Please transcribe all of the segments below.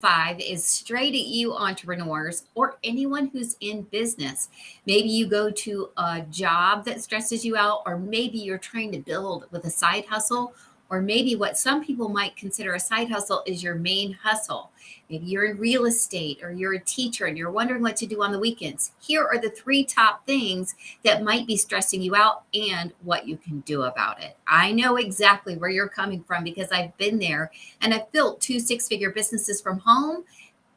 5 is straight at you entrepreneurs or anyone who's in business. Maybe you go to a job that stresses you out, or maybe you're trying to build with a side hustle, or maybe what some people might consider a side hustle is your main hustle. Maybe you're in real estate or you're a teacher and you're wondering what to do on the weekends. Here are the 3 top things that might be stressing you out and what you can do about it. I know exactly where you're coming from because I've been there and I've built 2 six-figure businesses from home,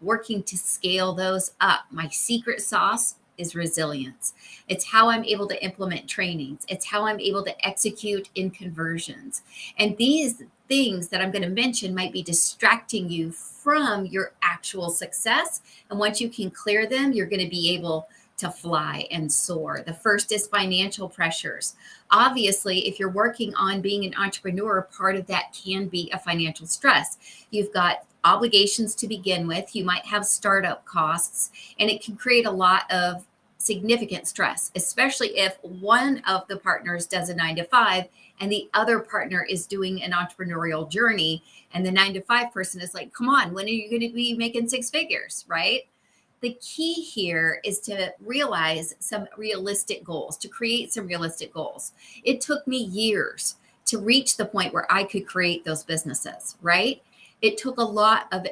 working to scale those up. My secret sauce is resilience. It's how I'm able to implement trainings. It's how I'm able to execute in conversions. And these things that I'm going to mention might be distracting you from your actual success. And once you can clear them, you're going to be able to fly and soar. The first is financial pressures. Obviously, if you're working on being an entrepreneur, part of that can be a financial stress. You've got obligations to begin with. You might have startup costs, and it can create a lot of significant stress, especially if one of the partners does a 9 to 5 and the other partner is doing an entrepreneurial journey. And the 9 to 5 person is like, come on, when are you going to be making 6 figures, right? The key here is to realize some realistic goals, to create some realistic goals. It took me years to reach the point where I could create those businesses, right? It took a lot of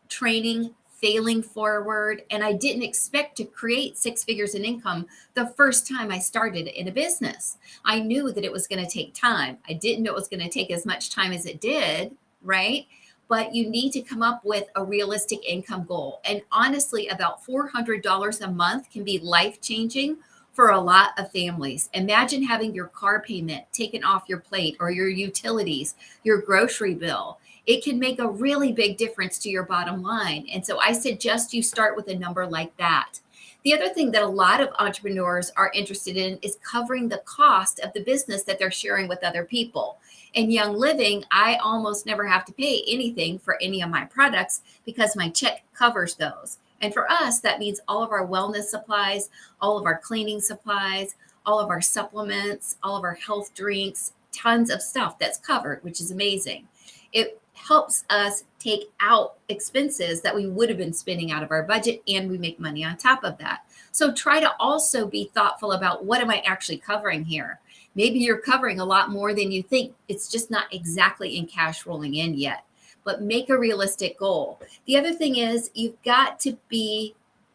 training, failing forward, and I didn't expect to create 6 figures in income the first time I started in a business. I knew that it was going to take time. I didn't know it was going to take as much time as it did, right? But you need to come up with a realistic income goal. And honestly, about $400 a month can be life-changing for a lot of families. Imagine having your car payment taken off your plate, or your utilities, your grocery bill. It can make a really big difference to your bottom line. And so I suggest you start with a number like that. The other thing that a lot of entrepreneurs are interested in is covering the cost of the business that they're sharing with other people. In Young Living, I almost never have to pay anything for any of my products because my check covers those. And for us, that means all of our wellness supplies, all of our cleaning supplies, all of our supplements, all of our health drinks, tons of stuff that's covered, which is amazing. It helps us take out expenses that we would have been spending out of our budget, and we make money on top of that. So try to also be thoughtful about, what am I actually covering here? Maybe you're covering a lot more than you think. It's just not exactly in cash rolling in yet, but make a realistic goal. The other thing is, you've got to be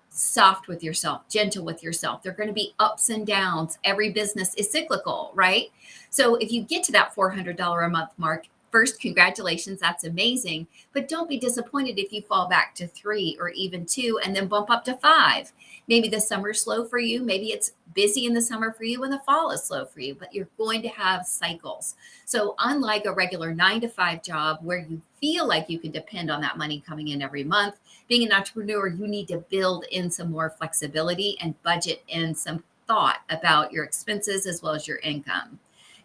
soft with yourself, gentle with yourself. There are going to be ups and downs. Every business is cyclical, right? So if you get to that $400 a month mark, first, congratulations, that's amazing. But don't be disappointed if you fall back to 3 or even 2 and then bump up to 5. Maybe the summer's slow for you. Maybe it's busy in the summer for you and the fall is slow for you, but you're going to have cycles. So unlike a regular 9 to 5 job where you feel like you can depend on that money coming in every month, being an entrepreneur, you need to build in some more flexibility and budget in some thought about your expenses as well as your income.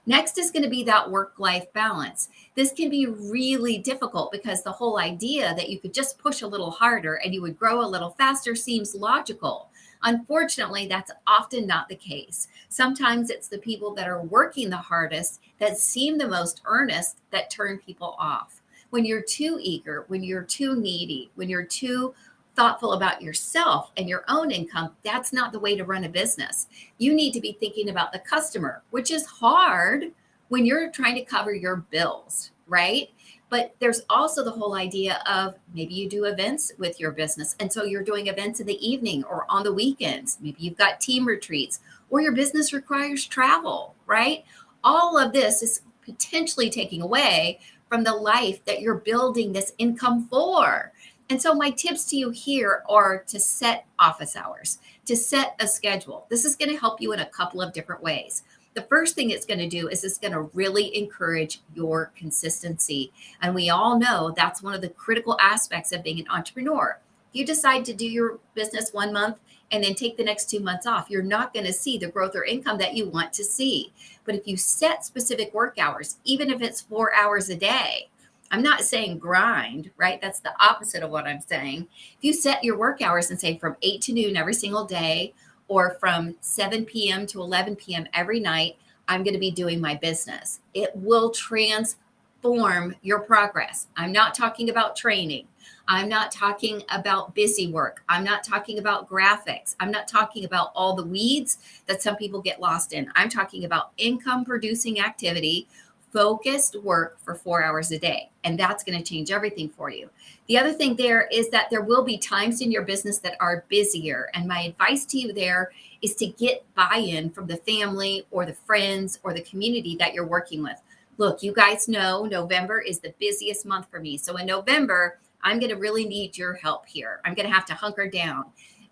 Next is going to be that work-life balance. This can be really difficult because the whole idea that you could just push a little harder and you would grow a little faster seems logical. Unfortunately, that's often not the case. Sometimes it's the people that are working the hardest, that seem the most earnest, that turn people off. When you're too eager, when you're too needy, when you're too thoughtful about yourself and your own income, that's not the way to run a business. You need to be thinking about the customer, which is hard when you're trying to cover your bills, right? But there's also the whole idea of, maybe you do events with your business. And so you're doing events in the evening or on the weekends. Maybe you've got team retreats, or your business requires travel, right? All of this is potentially taking away from the life that you're building this income for. And so my tips to you here are to set office hours, to set a schedule. This is going to help you in a couple of different ways. The first thing it's going to do is it's going to really encourage your consistency. And we all know that's one of the critical aspects of being an entrepreneur. If you decide to do your business 1 month and then take the next 2 months off, you're not going to see the growth or income that you want to see. But if you set specific work hours, even if it's 4 hours a day, I'm not saying grind, right? That's the opposite of what I'm saying. If you set your work hours and say from 8 to noon every single day, or from 7 p.m. to 11 p.m. every night, I'm going to be doing my business. It will transform your progress. I'm not talking about training. I'm not talking about busy work. I'm not talking about graphics. I'm not talking about all the weeds that some people get lost in. I'm talking about income producing activity, focused work for 4 hours a day. And that's going to change everything for you. The other thing there is that there will be times in your business that are busier. And my advice to you there is to get buy-in from the family or the friends or the community that you're working with. Look, you guys know November is the busiest month for me. So in November, I'm going to really need your help here. I'm going to have to hunker down.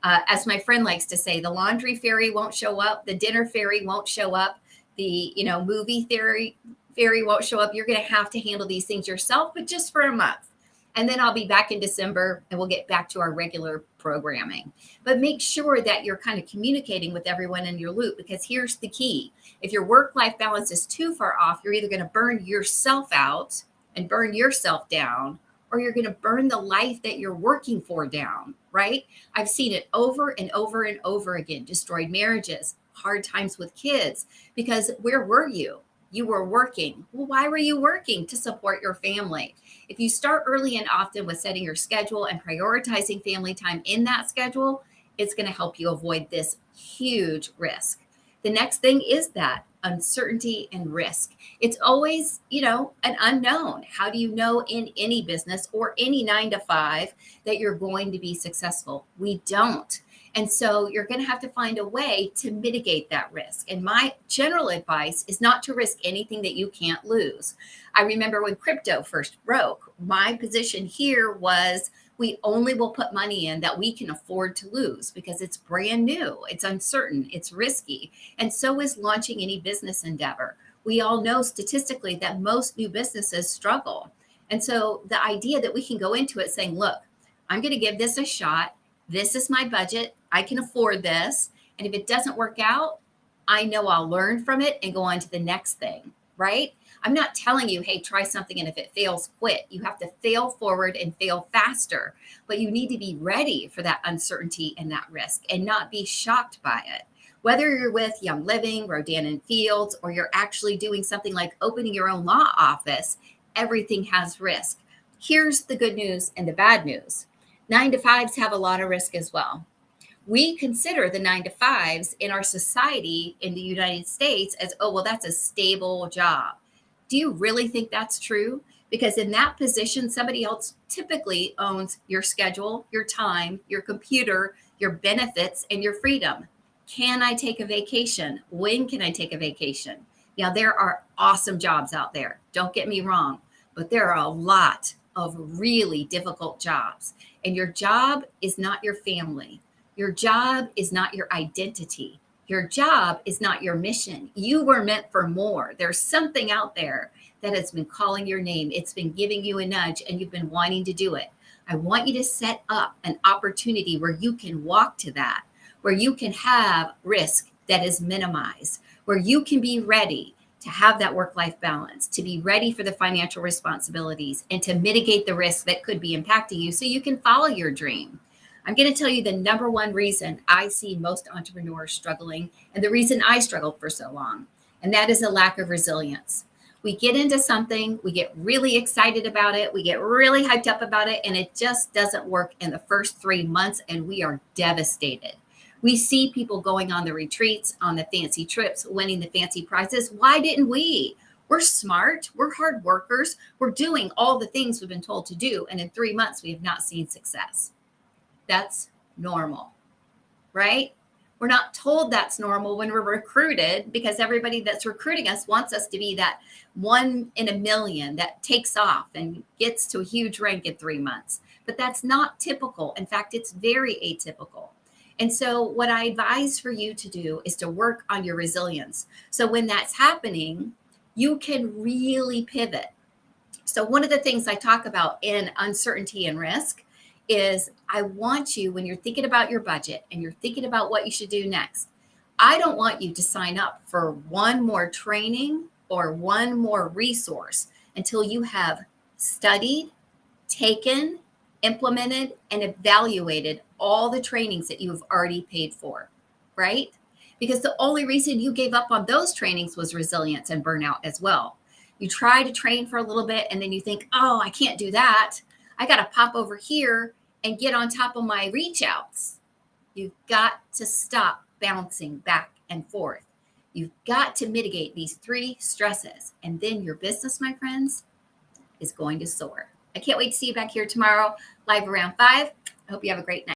As my friend likes to say, the laundry fairy won't show up. The dinner fairy won't show up. The movie fairy won't show up. You're going to have to handle these things yourself, but just for a month. And then I'll be back in December and we'll get back to our regular programming. But make sure that you're kind of communicating with everyone in your loop, because here's the key. If your work-life balance is too far off, you're either going to burn yourself out and burn yourself down, or you're going to burn the life that you're working for down, right? I've seen it over and over and over again. Destroyed marriages, hard times with kids, because where were you? You were working. Well, why were you working? To support your family. If you start early and often with setting your schedule and prioritizing family time in that schedule, it's going to help you avoid this huge risk. The next thing is that uncertainty and risk. It's always, an unknown. How do you know in any business or any 9 to 5 that you're going to be successful? We don't. And so you're going to have to find a way to mitigate that risk. And my general advice is not to risk anything that you can't lose. I remember when crypto first broke, my position here was we only will put money in that we can afford to lose because it's brand new, it's uncertain, it's risky. And so is launching any business endeavor. We all know statistically that most new businesses struggle. And so the idea that we can go into it saying, look, I'm going to give this a shot. This is my budget. I can afford this. And if it doesn't work out, I know I'll learn from it and go on to the next thing, right? I'm not telling you, hey, try something and if it fails, quit. You have to fail forward and fail faster. But you need to be ready for that uncertainty and that risk and not be shocked by it. Whether you're with Young Living, Rodan and Fields, or you're actually doing something like opening your own law office, everything has risk. Here's the good news and the bad news. 9 to 5s have a lot of risk as well. We consider the 9 to 5s in our society in the United States as, oh, well, that's a stable job. Do you really think that's true? Because in that position, somebody else typically owns your schedule, your time, your computer, your benefits, and your freedom. Can I take a vacation? When can I take a vacation? Now, there are awesome jobs out there. Don't get me wrong, but there are a lot of really difficult jobs. And your job is not your family. Your job is not your identity. Your job is not your mission. You were meant for more. There's something out there that has been calling your name. It's been giving you a nudge and you've been wanting to do it. I want you to set up an opportunity where you can walk to that, where you can have risk that is minimized, where you can be ready to have that work-life balance, to be ready for the financial responsibilities, and to mitigate the risk that could be impacting you so you can follow your dream. I'm going to tell you the number one reason I see most entrepreneurs struggling, and the reason I struggled for so long, and that is a lack of resilience. We get into something, we get really excited about it, we get really hyped up about it, and it just doesn't work in the first 3 months, and we are devastated. We see people going on the retreats, on the fancy trips, winning the fancy prizes. Why didn't we? We're smart. We're hard workers. We're doing all the things we've been told to do. And in 3 months, we have not seen success. That's normal, right? We're not told that's normal when we're recruited, because everybody that's recruiting us wants us to be that 1 in a million that takes off and gets to a huge rank in 3 months. But that's not typical. In fact, it's very atypical. And so what I advise for you to do is to work on your resilience. So when that's happening, you can really pivot. So one of the things I talk about in uncertainty and risk is I want you, when you're thinking about your budget and you're thinking about what you should do next, I don't want you to sign up for one more training or one more resource until you have studied, taken, implemented, and evaluated all the trainings that you've already paid for, right? Because the only reason you gave up on those trainings was resilience and burnout as well. You try to train for a little bit and then you think, oh, I can't do that. I got to pop over here and get on top of my reach outs. You've got to stop bouncing back and forth. You've got to mitigate these three stresses. And then your business, my friends, is going to soar. I can't wait to see you back here tomorrow, live around 5. I hope you have a great night.